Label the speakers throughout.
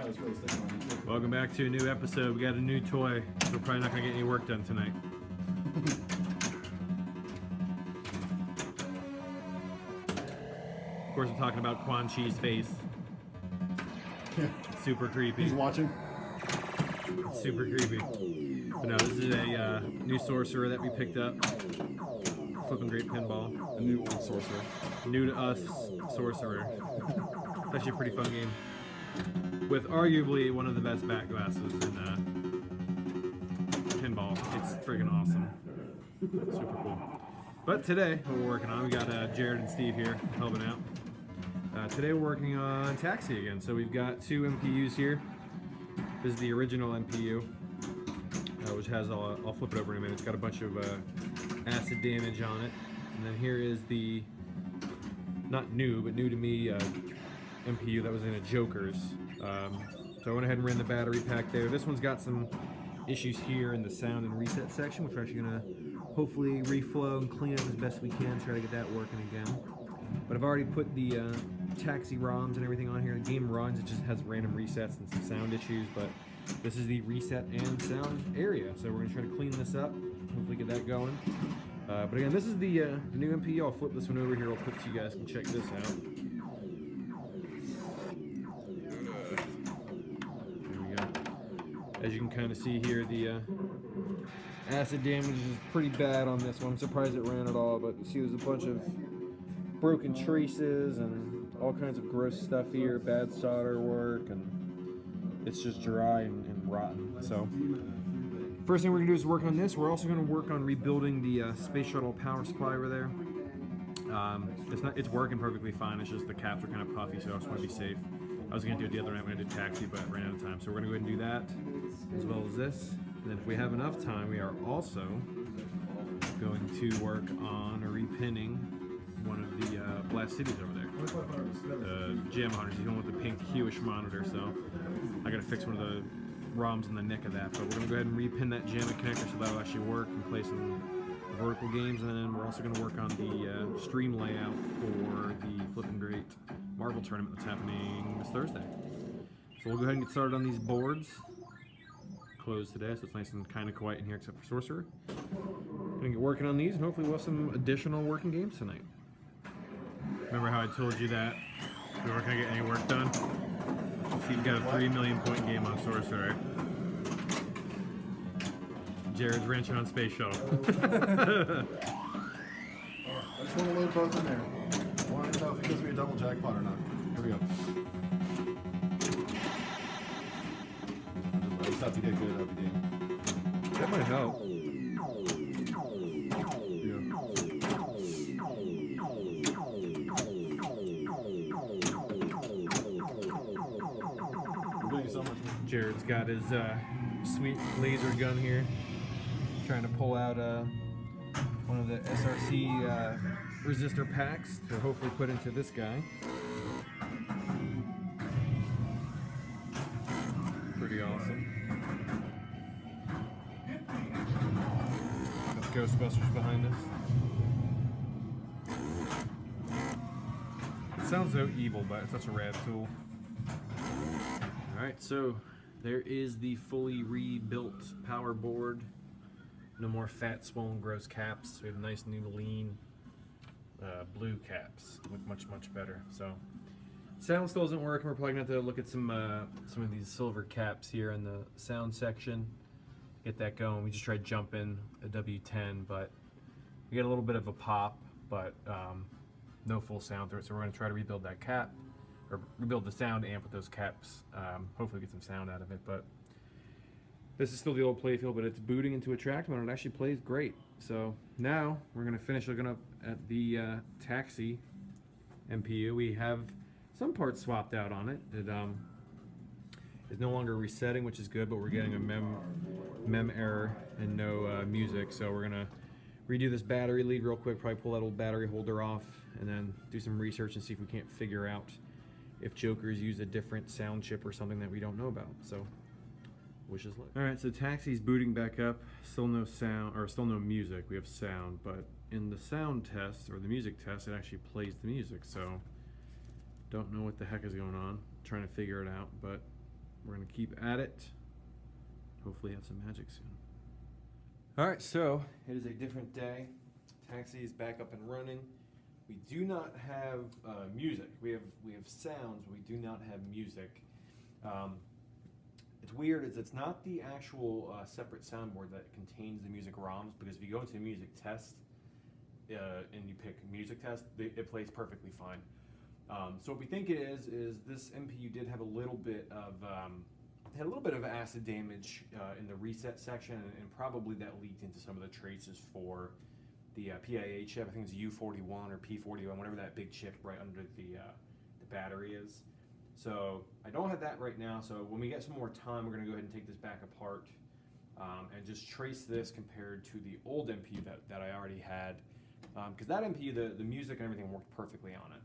Speaker 1: it's really sticking on you.
Speaker 2: Welcome back to a new episode. We got a new toy, so we're probably not going to get any work done tonight. Of course, I'm talking about Quan Chi's face. It's super creepy.
Speaker 1: He's watching.
Speaker 2: It's super creepy. But no, this is a new sorcerer that we picked up. Flipping great pinball.
Speaker 1: A new old sorcerer.
Speaker 2: New to us sorcerer. It's actually a pretty fun game. With arguably one of the best back glasses in pinball. It's friggin' awesome. Super cool. But today, what we're working on, we got Jared and Steve here helping out. Today we're working on Taxi again. So we've got two MPUs here. This is the original MPU, which has, I'll flip it over in a minute. It's got a bunch of acid damage on it. And then here is the, not new, but new to me, MPU that was in a Joker's. So I went ahead and ran the battery pack there. This one's got some issues here in the sound and reset section, which we're actually going to hopefully reflow and clean up as best we can, try to get that working again. But I've already put the Taxi ROMs and everything on here. The game runs, it just has random resets and some sound issues, but this is the reset and sound area. So we're going to try to clean this up, hopefully get that going. But again, this is the new MPU. I'll flip this one over here real quick so you guys can check this out. As you can kind of see here, the acid damage is pretty bad on this one. I'm surprised it ran at all, but you see there's a bunch of broken traces and all kinds of gross stuff here, bad solder work, and it's just dry and rotten. So first thing we're going to do is work on this. We're also going to work on rebuilding the Space Shuttle Power Supply over there. It's working perfectly fine, it's just the caps are kind of puffy, so I just want to be safe. I was going to do it the other night when I did Taxi, but ran out of time. So we're going to go ahead and do that, as well as this. And then if we have enough time, we are also going to work on repinning one of the Blast Cities over there. The Jam Hunters, he's going with the pink hueish monitor, so I got to fix one of the ROMs in the neck of that. But we're going to go ahead and repin that Jam connector so that'll actually work and play some vertical games. And then we're also going to work on the stream layout for the Flippin' Great Marvel tournament that's happening this Thursday. So we'll go ahead and get started on these boards. Closed today, so it's nice and kind of quiet in here except for Sorcerer. Gonna get working on these and hopefully we'll have some additional working games tonight. Remember how I told you that we weren't gonna get any work done? See, you've got a 3 million point game on Sorcerer. Jared's wrenching on Space Shuttle.
Speaker 1: I just want to load both in there. I want to know if it gives me a double jackpot or not. Here we go. I just have to get good at the game.
Speaker 2: That might help.
Speaker 1: I'm doing so much.
Speaker 2: Jared's got his sweet laser gun here, trying to pull out one of the SRC resistor packs to hopefully put into this guy. Pretty awesome. That's Ghostbusters behind us. It sounds so evil, but it's such a rad tool. Alright, so there is the fully rebuilt power board. No more fat, swollen, gross caps. We have nice, new, lean blue caps. Look much, much better. So, sound still isn't working. We're probably going to have to look at some of these silver caps here in the sound section. Get that going. We just tried jumping a W10, but we get a little bit of a pop, but no full sound through it. So we're going to try to rebuild that cap, or rebuild the sound amp with those caps. Hopefully get some sound out of it, but this is still the old playfield, but it's booting into a track mode and it actually plays great. So now we're going to finish looking up at the Taxi MPU. We have some parts swapped out on it. It is no longer resetting, which is good, but we're getting a mem error and no music. So we're going to redo this battery lead real quick, probably pull that old battery holder off, and then do some research and see if we can't figure out if Joker's use a different sound chip or something that we don't know about. So wishes luck. Alright, so Taxi's booting back up. Still no sound, or still no music. We have sound, but in the sound test, or the music test, it actually plays the music, so don't know what the heck is going on. Trying to figure it out, but we're going to keep at it. Hopefully have some magic soon. All right, so it is a different day. Taxi is back up and running. We do not have music. We have sounds, but we do not have music. It's weird, it's not the actual separate soundboard that contains the music ROMs, because if you go into music test and you pick music test, it plays perfectly fine. So what we think it is this MPU did have a little bit of acid damage in the reset section, and probably that leaked into some of the traces for the PIA chip. I think it's U41 or P41, whatever that big chip right under the battery is. So I don't have that right now, so when we get some more time, we're going to go ahead and take this back apart and just trace this compared to the old MPU that I already had, because that MPU, the music and everything worked perfectly on it.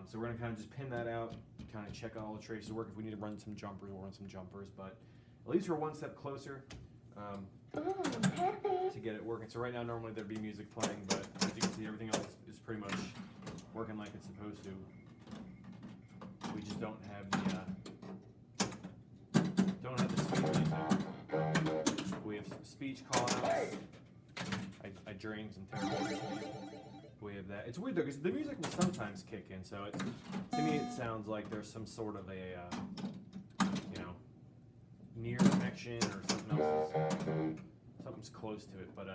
Speaker 2: So we're going to kind of just pin that out, kind of check out all the traces work. If we need to run some jumpers, we'll run some jumpers, but at least we're one step closer to get it working. So right now, normally there'd be music playing, but as you can see, everything else is pretty much working like it's supposed to. We just don't have the speech music. We have some speech callouts. I drained some terrible. We have that. It's weird though, because the music will sometimes kick in, so to me it sounds like there's some sort of a near connection or something else. Something's close to it, but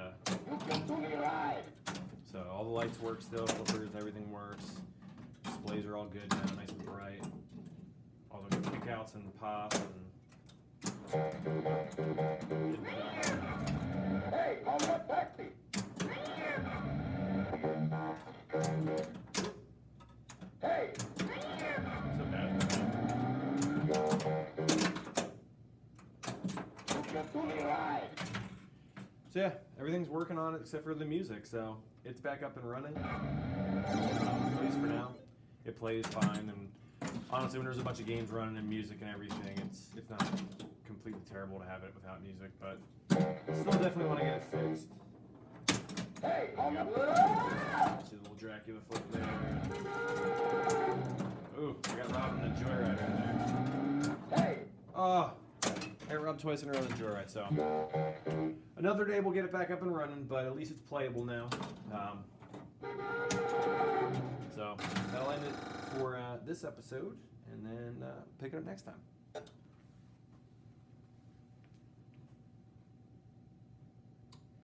Speaker 2: so all the lights work still, filters, everything works. Displays are all good now, nice and bright. All the kickouts and the pops and
Speaker 3: Hey, on that taxi! Hey!
Speaker 2: so bad. So yeah, everything's working on it except for the music, so it's back up and running. At least for now. It plays fine, and honestly, when there's a bunch of games running and music and everything, it's not completely terrible to have it without music, but still definitely want to get it fixed.
Speaker 3: Hey!
Speaker 2: See the little Dracula foot there. Ooh, I got robbed in a joyride right there.
Speaker 3: Hey!
Speaker 2: Oh, I got robbed twice in a row in a joyride, so another day we'll get it back up and running, but at least it's playable now. So that'll end it for this episode, and then pick it up next time.